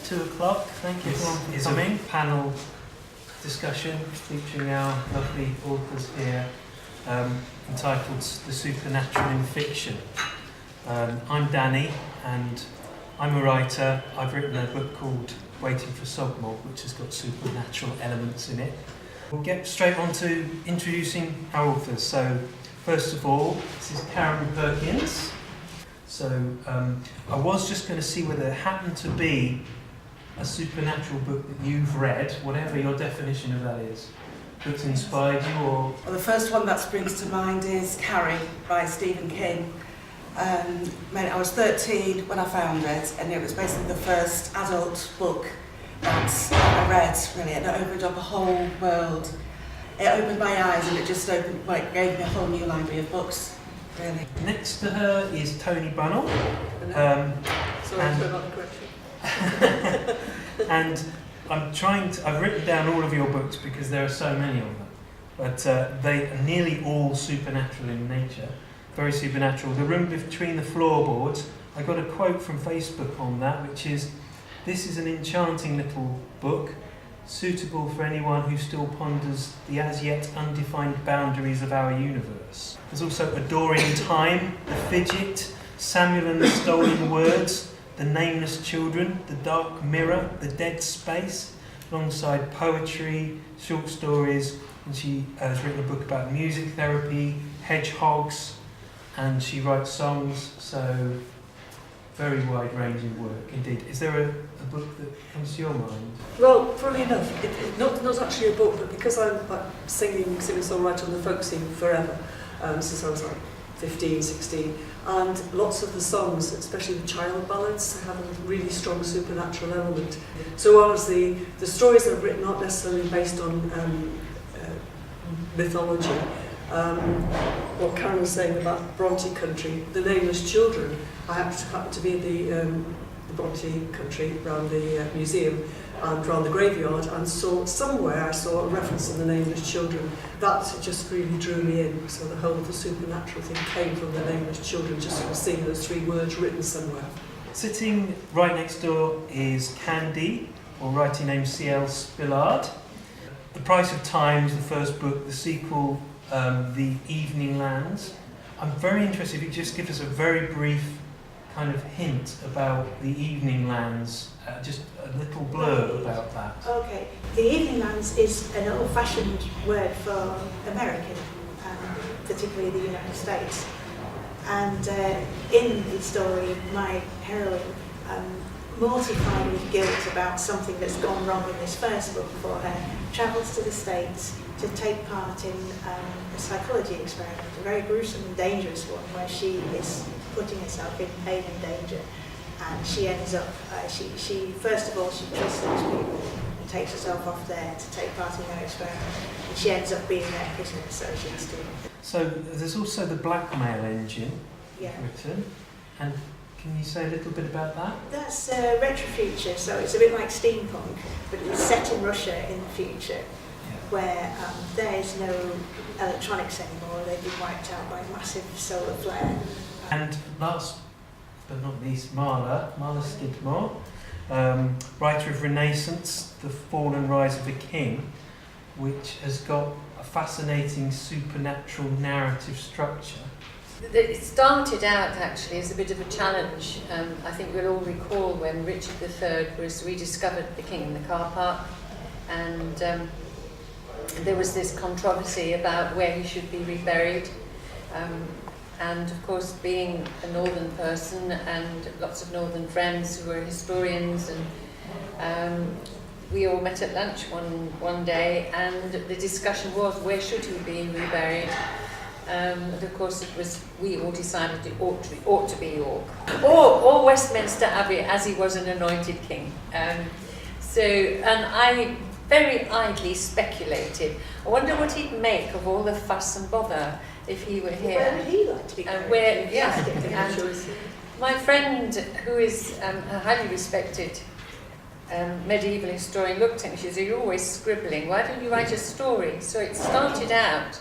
2 o'clock. Thank you everyone for coming. Panel discussion featuring our lovely authors here, entitled The Supernatural in Fiction. I'm Danny and I'm a writer. I've written a book called Waiting for Skidmore, which has got supernatural elements in it. We'll get straight on to introducing our authors. So first of all, this is Karen Perkins. So I was just going to see whether there happened to be a supernatural book that you've read, whatever your definition of that is, that's inspired you, or... Well, the first one that springs to mind is Carrie by Stephen King. I was 13 when I found it, and it was basically the first adult book that I read, really, and it opened up a whole world. It opened my eyes, and it just gave me a whole new library of books, really. Next to her is Toni Bunnell. Sorry for another correction. And I've written down all of your books because there are so many of them, but they are nearly all supernatural in nature, very supernatural. The Room Between the Floorboards, I got a quote from Facebook on that, which is, "This is an enchanting little book, suitable for anyone who still ponders the as yet undefined boundaries of our universe." There's also Adoring Time, The Fidget, Samuel and the Stolen Words, The Nameless Children, The Dark Mirror, The Dead Space, alongside poetry, short stories, and she has written a book about music therapy, hedgehogs, and she writes songs, so very wide-ranging work indeed. Is there a book that comes to your mind? Well, funnily enough, not actually a book, but because I'm singing songwriter on the folk scene forever, since I was 15, 16, and lots of the songs, especially the child ballads, have a really strong supernatural element. So honestly, the stories I've written aren't necessarily based on mythology. What Karen was saying about Bronte country, The Nameless Children, I happened to be in the Bronte country around the museum and around the graveyard, and saw a reference to The Nameless Children. That just really drew me in. So the whole of the supernatural thing came from The Nameless Children, just from seeing those 3 words written somewhere. Sitting right next door is Candy, or writing name C.L. Spillard. The Price of Time is the first book, the sequel, The Evening Lands. I'm very interested if you could just give us a very brief kind of hint about The Evening Lands, just a little blurb about that. Okay, The Evening Lands is an old-fashioned word for American, particularly the United States. And in the story, my heroine, mortified with guilt about something that's gone wrong in this first book for her, travels to the States to take part in a psychology experiment, a very gruesome and dangerous one, where she is putting herself in pain and danger. And she ends up, she first of all, she trusts these people and takes herself off there to take part in their experiment. And she ends up being their prisoner, so she has to... So there's also the Blackmail Engine written, and can you say a little bit about that? That's retrofuture, so it's a bit like steampunk, but it's set in Russia in the future, where there is no electronics anymore. They've been wiped out by a massive solar flare. And last but not least, Marla Skidmore, writer of Renaissance, The Fall and Rise of a King, which has got a fascinating supernatural narrative structure. It started out actually as a bit of a challenge. I think we'll all recall when Richard III was rediscovered the king in the car park, and there was this controversy about where he should be reburied. And of course, being a northern person and lots of northern friends who were historians, and we all met at lunch one day, and the discussion was, where should he be reburied? And of course, we all decided it ought to be York, or Westminster Abbey, as he was an anointed king. And I very idly speculated, I wonder what he'd make of all the fuss and bother if he were here. Where would he like to be buried? And my friend, who is a highly respected medieval historian, looked at me, she said, "You're always scribbling, why don't you write a story?" So it started out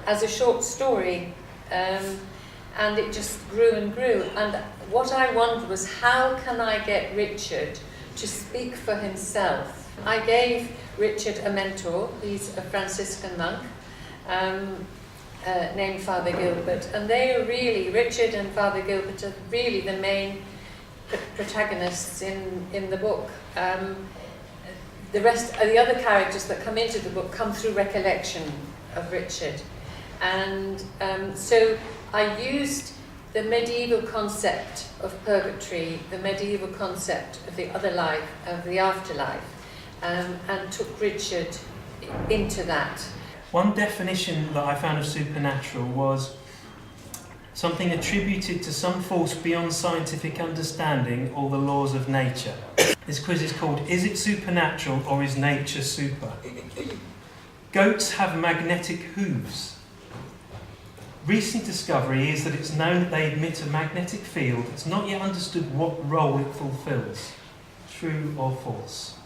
as a short story, and it just grew and grew. And what I wondered was, how can I get Richard to speak for himself. I gave Richard a mentor. He's a Franciscan monk named Father Gilbert, and they are really, Richard and Father Gilbert are really the main protagonists in the book. The rest, the other characters that come into the book come through recollection of Richard. And so I used the medieval concept of purgatory, the medieval concept of the other life, of the afterlife, and took Richard into that. One definition that I found of supernatural was something attributed to some force beyond scientific understanding or the laws of nature. This quiz is called, is it supernatural or is nature super? Goats have magnetic hooves. Recent discovery is that it's known that they emit a magnetic field. It's not yet understood what role it fulfills. True or false?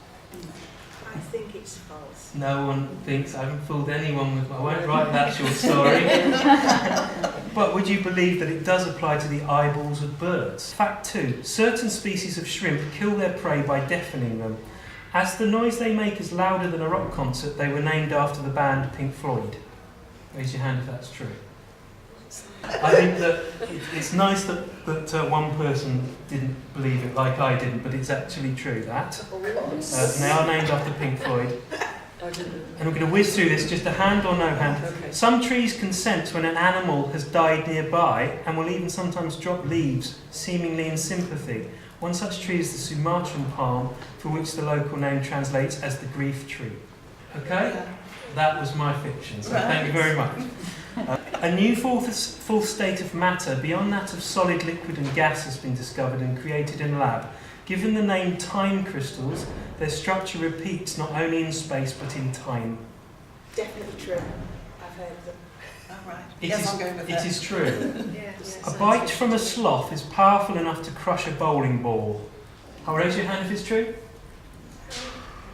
I think it's false. No one thinks. I haven't fooled anyone with. I won't write that short story. But would you believe that it does apply to the eyeballs of birds? Fact 2. Certain species of shrimp kill their prey by deafening them. As the noise they make is louder than a rock concert, they were named after the band Pink Floyd. Raise your hand if that's true. I think that it's nice that one person didn't believe it like I didn't, but it's actually true that. And they are named after Pink Floyd. And we're going to whiz through this, just a hand or no hand. Okay. Some trees can sense when an animal has died nearby and will even sometimes drop leaves, seemingly in sympathy. One such tree is the Sumatran palm, for which the local name translates as the grief tree. Okay? That was my fiction, so thank you very much. A new fourth state of matter, beyond that of solid, liquid and gas, has been discovered and created in a lab. Given the name time crystals, their structure repeats not only in space but in time. Definitely true. I've heard them. Oh, right. Yes, I'm going with It is true. Yes. A bite from a sloth is powerful enough to crush a bowling ball. I'll raise your hand if it's true.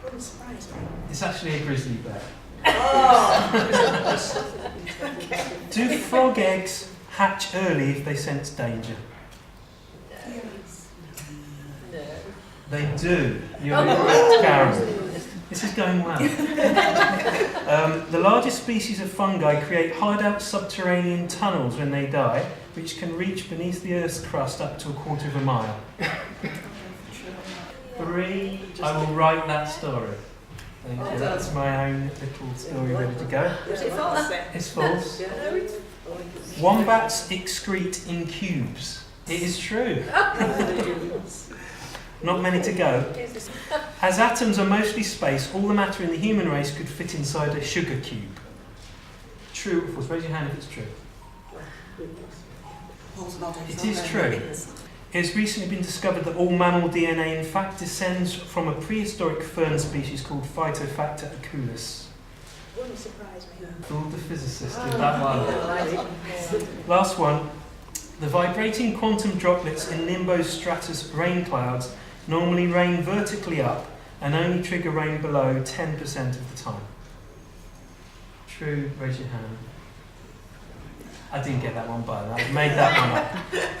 Wouldn't surprise me. It's actually a grizzly bear. Oh! Do frog eggs hatch early if they sense danger? Yes. No. They do. You're correct, Karen. This is going well. The largest species of fungi create hideout subterranean tunnels when they die, which can reach beneath the Earth's crust up to 1/4 of a mile. 3. I will write that story. Thank you. That's my own little story ready to go. Is it false? It's false. Yeah. Wombats excrete in cubes. It is true. Not many to go. As atoms are mostly space, all the matter in the human race could fit inside a sugar cube. True or false? Raise your hand if it's true. Paul's nodding. It is true. It has recently been discovered that all mammal DNA in fact descends from a prehistoric fern species called Phytophacta aculis. Wouldn't surprise me. Fooled the physicist with that one. Last one. The vibrating quantum droplets in nimbostratus rain clouds normally rain vertically up and only trigger rain below 10% of the time. True, raise your hand. I didn't get that one by that. I made that one up.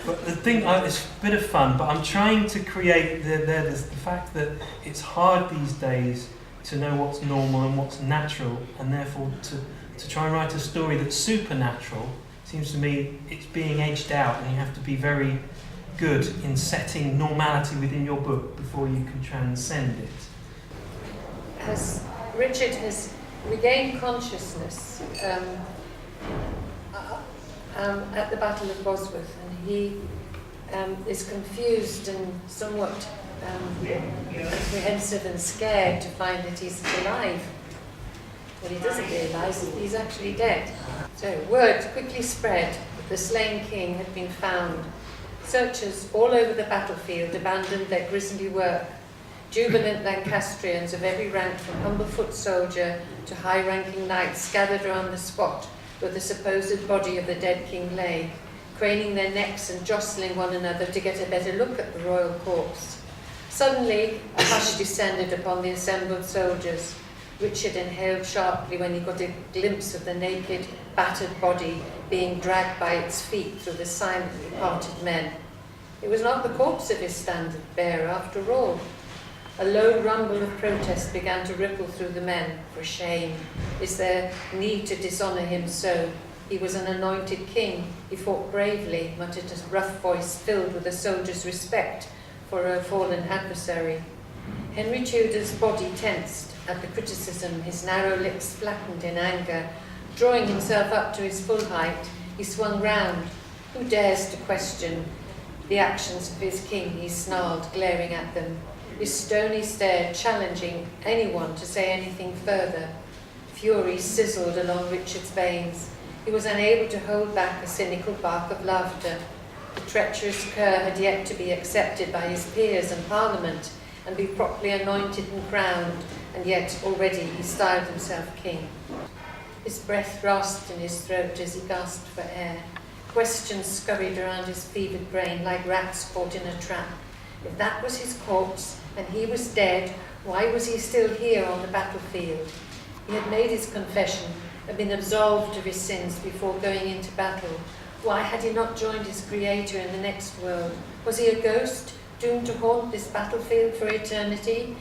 But the thing, it's a bit of fun, but I'm trying to create the fact that it's hard these days to know what's normal and what's natural, and therefore to try and write a story that's supernatural. Seems to me it's being edged out, and you have to be very good in setting normality within your book before you can transcend it. As Richard has regained consciousness at the Battle of Bosworth, and he is confused and somewhat apprehensive and scared to find that he's alive. What he doesn't realise is he's actually dead. So word quickly spread that the slain king had been found. Searchers all over the battlefield abandoned their grisly work. Jubilant Lancastrians of every rank, from humble foot soldier to high-ranking knights, gathered around the spot where the supposed body of the dead king lay, craning their necks and jostling one another to get a better look at the royal corpse. Suddenly, a hush descended upon the assembled soldiers. Richard inhaled sharply when he got a glimpse of the naked, battered body being dragged by its feet through the silently parted men. It was not the corpse of his standard bearer, after all. A low rumble of protest began to ripple through the men. For shame. Is there need to dishonour him so? He was an anointed king. He fought bravely, muttered a rough voice filled with a soldier's respect for a fallen adversary. Henry Tudor's body tensed at the criticism, his narrow lips flattened in anger. Drawing himself up to his full height, he swung round. Who dares to question the actions of his king? He snarled, glaring at them. His stony stare challenging anyone to say anything further. Fury sizzled along Richard's veins. He was unable to hold back a cynical bark of laughter. The treacherous cur had yet to be accepted by his peers and Parliament and be properly anointed and crowned, and yet already he styled himself king. His breath rasped in his throat as he gasped for air. Questions scurried around his fevered brain like rats caught in a trap. If that was his corpse, and he was dead, why was he still here on the battlefield? He had made his confession and been absolved of his sins before going into battle. Why had he not joined his Creator in the next world? Was he a ghost, doomed to haunt this battlefield for eternity?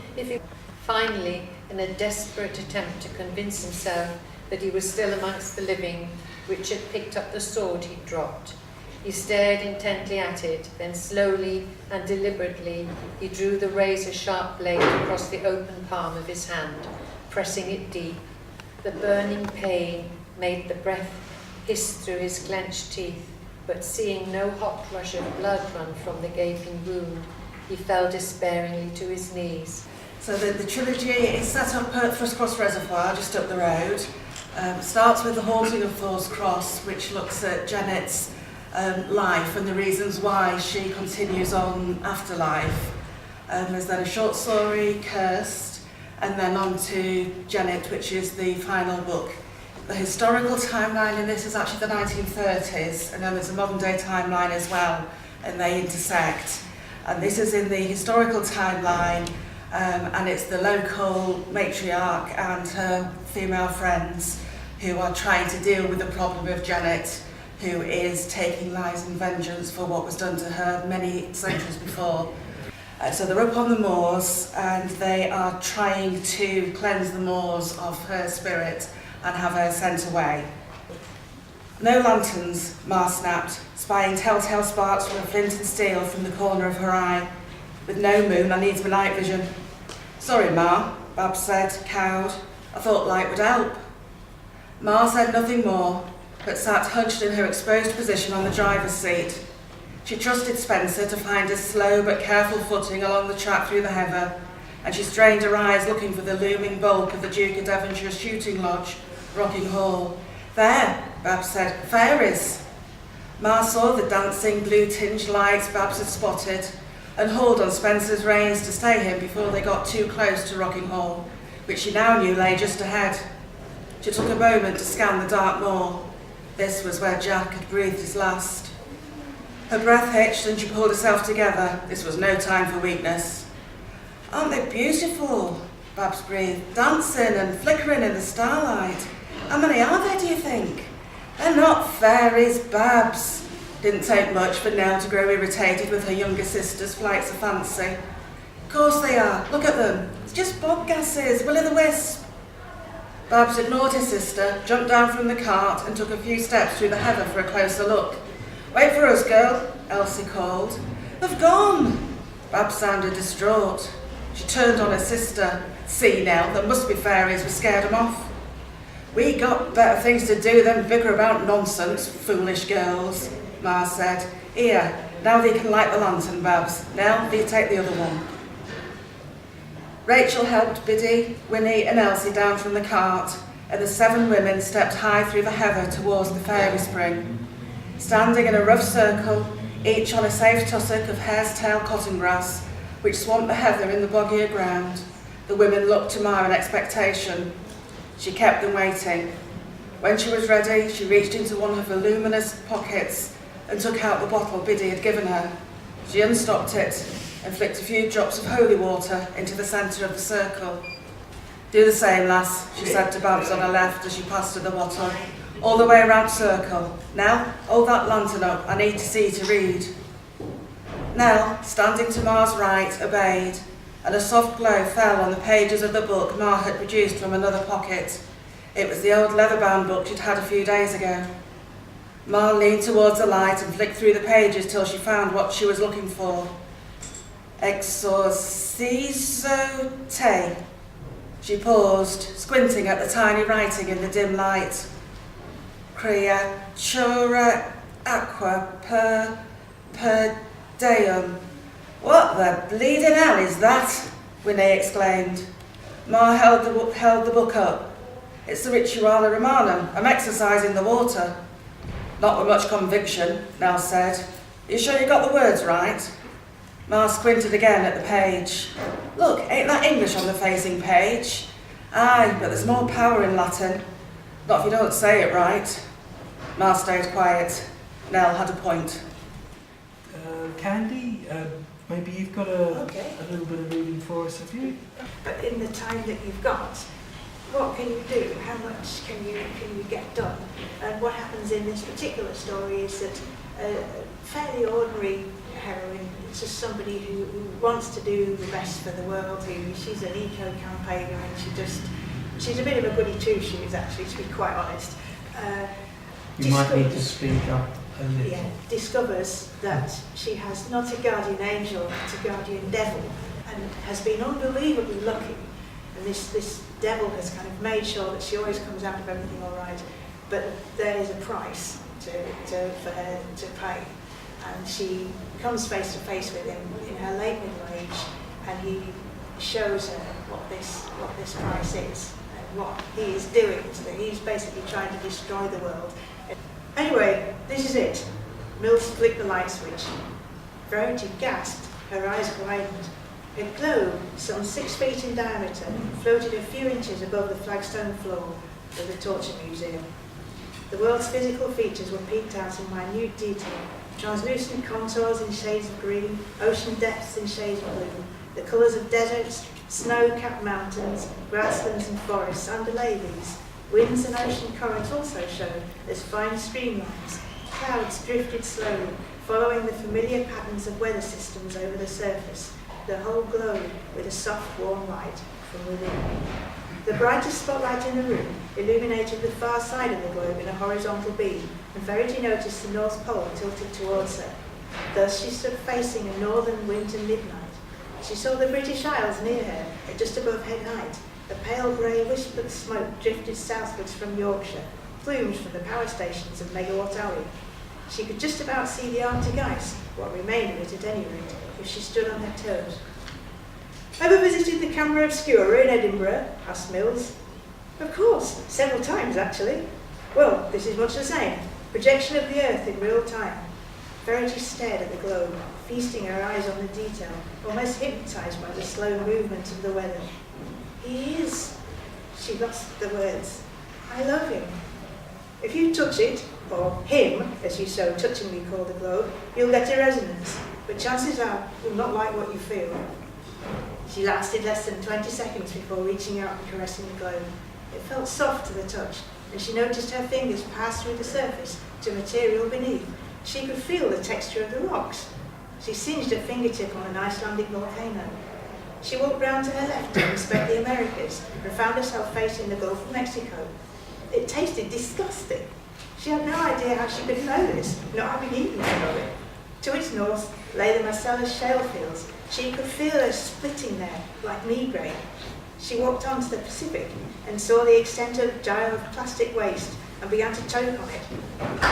Finally, in a desperate attempt to convince himself that he was still amongst the living, Richard picked up the sword he'd dropped. He stared intently at it, then slowly and deliberately he drew the razor-sharp blade across the open palm of his hand, pressing it deep. The burning pain made the breath hiss through his clenched teeth, but seeing no hot rush of blood run from the gaping wound, he fell despairingly to his knees. So the trilogy is set up at Frostcross Reservoir, just up the road. Starts with the haunting of Thor's Cross, which looks at Janet's life and the reasons why she continues on after life. There's then a short story, Cursed, and then on to Janet, which is the final book. The historical timeline in this is actually the 1930s, and then there's a modern day timeline as well, and they intersect. And this is in the historical timeline, and it's the local matriarch and her female friends who are trying to deal with the problem of Janet, who is taking lies and vengeance for what was done to her many centuries before. So they're up on the moors and they are trying to cleanse the moors of her spirit and have her sent away. No lanterns, Ma snapped, spying telltale sparks from a flint and steel from the corner of her eye. With no moon, I needs my night vision. Sorry, Ma, Babs said, cowed. I thought light would help. Ma said nothing more, but sat hunched in her exposed position on the driver's seat. She trusted Spencer to find a slow but careful footing along the track through the heather, and she strained her eyes looking for the looming bulk of the Duke of Devonshire shooting lodge, Rocking Hall. There, Babs said, fairies. Ma saw the dancing blue-tinged lights Babs had spotted and hauled on Spencer's reins to stay him before they got too close to Rocking Hall, which she now knew lay just ahead. She took a moment to scan the dark moor. This was where Jack had breathed his last. Her breath hitched and she pulled herself together. This was no time for weakness. Aren't they beautiful? Babs breathed, dancing and flickering in the starlight. How many are there, do you think? They're not fairies, Babs. Didn't take much for Nell to grow irritated with her younger sister's flights of fancy. Of course they are. Look at them. It's just bobgasses, will-o'-the-wisp. Babs ignored her sister, jumped down from the cart and took a few steps through the heather for a closer look. Wait for us, girl, Elsie called. They've gone. Babs sounded distraught. She turned on her sister. See, Nell, there must be fairies. We scared them off. We got better things to do than bicker about nonsense, foolish girls, Ma said. Here, now thee can light the lantern, Babs. Nell, thee take the other one. Rachel helped Biddy, Winnie and Elsie down from the cart, and the 7 women stepped high through the heather towards the fairy spring. Standing in a rough circle, each on a safe tussock of hare's tail cotton grass, which swamped the heather in the boggier ground, the women looked to Ma in expectation. She kept them waiting. When she was ready, she reached into one of her luminous pockets and took out the bottle Biddy had given her. She unstopped it and flicked a few drops of holy water into the centre of the circle. Do the same, lass, she said to Babs on her left as she passed her the bottle. All the way around the circle. Now, hold that lantern up. I need to see to read. Nell, standing to Ma's right, obeyed. and a soft glow fell on the pages of the book Ma had produced from another pocket. It was the old leather-bound book she'd had a few days ago. Ma leaned towards the light and flicked through the pages till she found what she was looking for. Exorciso te. She paused, squinting at the tiny writing in the dim light. Creatura aqua per deum. What the bleeding hell is that? Winnie exclaimed. Ma held the book up. It's the Rituale Romanum. I'm exercising the water. Not with much conviction, Nell said. You sure you got the words right? Ma squinted again at the page. Look, ain't that English on the facing page? Aye, but there's more power in Latin. Not if you don't say it right. Ma stayed quiet. Nell had a point. Candy, maybe you've got a little bit of reading for us, have you? But in the time that you've got, what can you do? How much can you get done? And what happens in this particular story is that a fairly ordinary heroine, it's just somebody who wants to do the best for the world, she's an eco-campaigner, and she's a bit of a goody two-shoes, actually, to be quite honest. You might need to speak up a little. Yeah, discovers that she has not a guardian angel, but a guardian devil, and has been unbelievably lucky. And this devil has kind of made sure that she always comes out of everything all right, but there is a price for her to pay. And she comes face to face with him in her late middle age, and he shows her what this price is and what he is doing. So he's basically trying to destroy the world. Anyway, this is it. Mills flicked the light switch. Verity gasped, her eyes widened. A globe, some 6 feet in diameter, floated a few inches above the flagstone floor of the Torture Museum. The world's physical features were peeked out in minute detail. Translucent contours in shades of green, ocean depths in shades of blue, the colours of deserts, snow-capped mountains, grasslands and forests underlay these. Winds and ocean currents also showed as fine streamlines. Clouds drifted slowly, following the familiar patterns of weather systems over the surface, the whole glowed with a soft, warm light from within. The brightest spotlight in the room illuminated the far side of the globe in a horizontal beam, and Verity noticed the North Pole tilted towards her. Thus she stood facing a northern winter midnight. She saw the British Isles near her, at just above head height. A pale grey wisp of smoke drifted southwards from Yorkshire, plumes from the power stations of Megawatt Alley. She could just about see the Arctic ice, what remained of it at any rate, if she stood on her toes. Ever visited the Camera Obscura in Edinburgh? Asked Mills. Of course, several times actually. Well, this is much the same. Projection of the Earth in real time. Verity stared at the globe, feasting her eyes on the detail, almost hypnotised by the slow movement of the weather. He is... She lost the words. I love him. If you touch it, or him, as you so touchingly call the globe, you'll get a resonance, but chances are you'll not like what you feel. She lasted less than 20 seconds before reaching out and caressing the globe. It felt soft to the touch, and she noticed her fingers pass through the surface to material beneath. She could feel the texture of the rocks. She singed her fingertip on an Icelandic volcano. She walked round to her left to inspect the Americas and found herself facing the Gulf of Mexico. It tasted disgusting. She had no idea how she could know this, not having eaten any of it. To its north lay the Marcellus shale fields. She could feel her splitting there, like migraine. She walked on to the Pacific and saw the extent of a gyre of plastic waste and began to choke on it.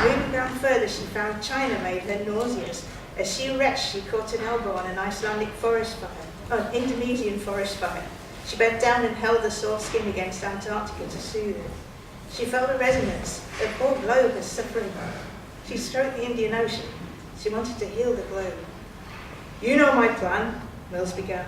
Moving down further, she found China made her nauseous. As she retched, she caught an elbow on an Icelandic forest fire, an Indonesian forest fire. She bent down and held the sore skin against Antarctica to soothe it. She felt a resonance. The poor globe was suffering. She stroked the Indian Ocean. She wanted to heal the globe. You know my plan, Mills began.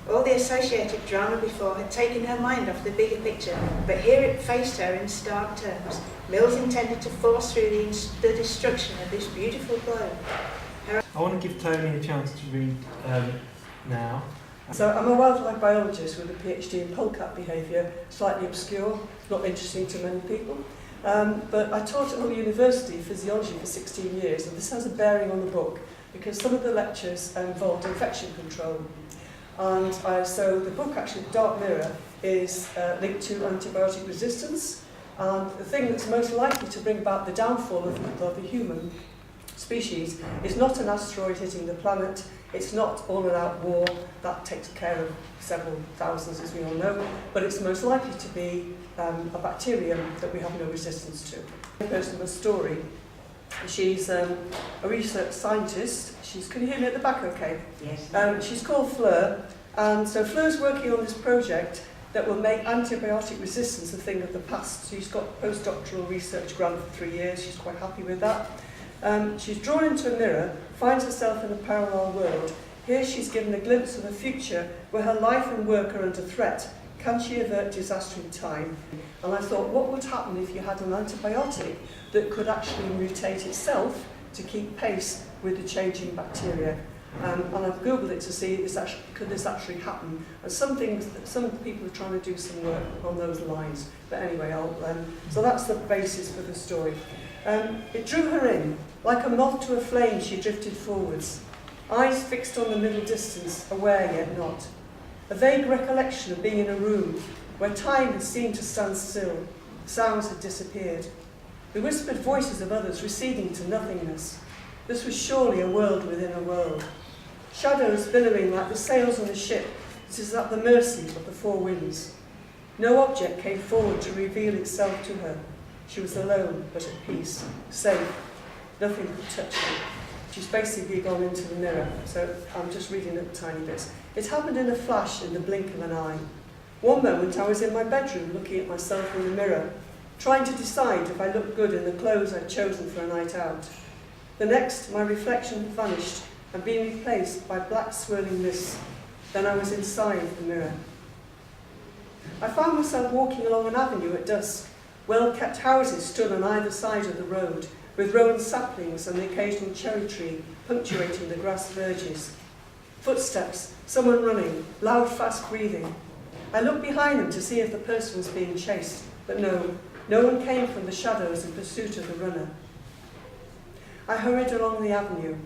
All the associated drama before had taken her mind off the bigger picture, but here it faced her in stark terms. Mills intended to force through the destruction of this beautiful globe. I want to give Toni a chance to read now. So I'm a wildlife biologist with a PhD in polecat behaviour, slightly obscure, not interesting to many people. But I taught at Hull University physiology for 16 years, and this has a bearing on the book because some of the lectures involved infection control. And so the book, actually, Dark Mirror, is linked to antibiotic resistance. And the thing that's most likely to bring about the downfall of the human species is not an asteroid hitting the planet, it's not all-out war, that takes care of several thousands, as we all know, but it's most likely to be a bacterium that we have no resistance to. The person of a story, she's a research scientist. Can you hear me at the back okay? Yes. She's called Fleur, and so Fleur's working on this project that will make antibiotic resistance a thing of the past. She's got a postdoctoral research grant for 3 years, she's quite happy with that. She's drawn into a mirror, finds herself in a parallel world. Here she's given a glimpse of a future where her life and work are under threat. Can she avert disaster in time? And I thought, what would happen if you had an antibiotic that could actually mutate itself to keep pace with the changing bacteria? And I've Googled it to see could this actually happen. And some people are trying to do some work on those lines. But anyway, so that's the basis for the story. It drew her in. Like a moth to a flame, she drifted forwards. Eyes fixed on the middle distance, aware yet not. A vague recollection of being in a room where time had seemed to stand still. Sounds had disappeared. The whispered voices of others receding to nothingness. This was surely a world within a world. Shadows billowing like the sails on a ship that is at the mercy of the four winds. No object came forward to reveal itself to her. She was alone, but at peace, safe. Nothing could touch her. She's basically gone into the mirror, so I'm just reading up tiny bits. It happened in a flash, in the blink of an eye. One moment I was in my bedroom looking at myself in the mirror, trying to decide if I looked good in the clothes I'd chosen for a night out. The next, my reflection had vanished and been replaced by black swirling mist. Then I was inside the mirror. I found myself walking along an avenue at dusk. Well-kept houses stood on either side of the road, with rowan saplings and the occasional cherry tree punctuating the grass verges. Footsteps, someone running, loud, fast breathing. I looked behind them to see if the person was being chased, but no one came from the shadows in pursuit of the runner. I hurried along the avenue.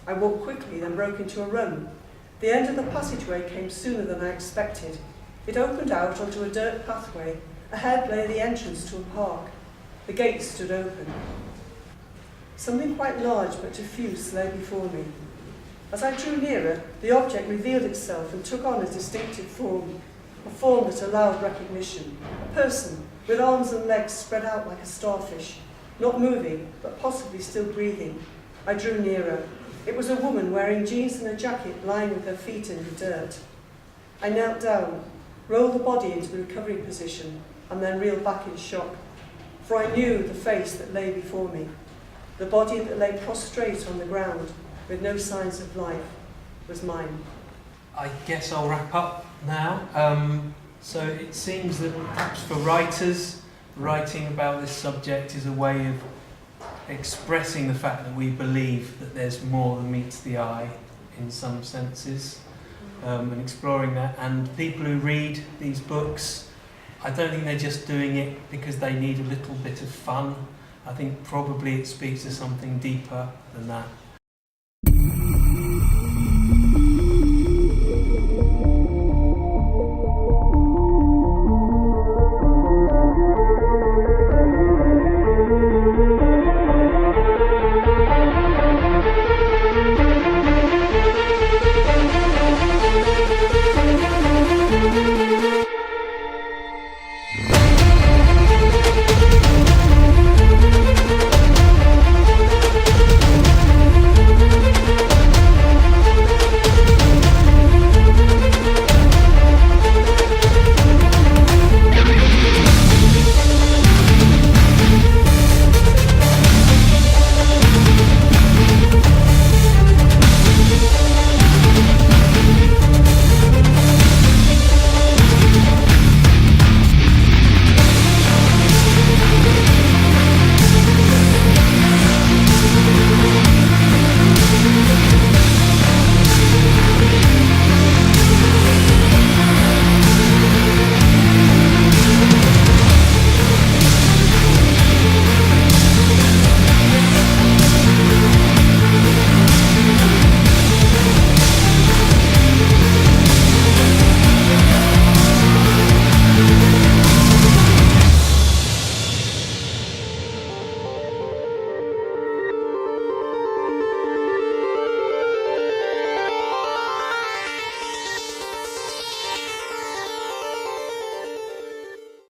I walked quickly, then broke into a run. The end of the passageway came sooner than I expected. It opened out onto a dirt pathway. Ahead lay the entrance to a park. The gates stood open. Something quite large but diffuse lay before me. As I drew nearer, the object revealed itself and took on a distinctive form, a form that allowed recognition. A person with arms and legs spread out like a starfish, not moving, but possibly still breathing. I drew nearer. It was a woman wearing jeans and a jacket, lying with her feet in the dirt. I knelt down, rolled the body into the recovery position, and then reeled back in shock, for I knew the face that lay before me. The body that lay prostrate on the ground, with no signs of life, was mine. I guess I'll wrap up now. So it seems that perhaps for writers, writing about this subject is a way of expressing the fact that we believe that there's more than meets the eye in some senses, and exploring that. And people who read these books, I don't think they're just doing it because they need a little bit of fun. I think probably it speaks to something deeper than that.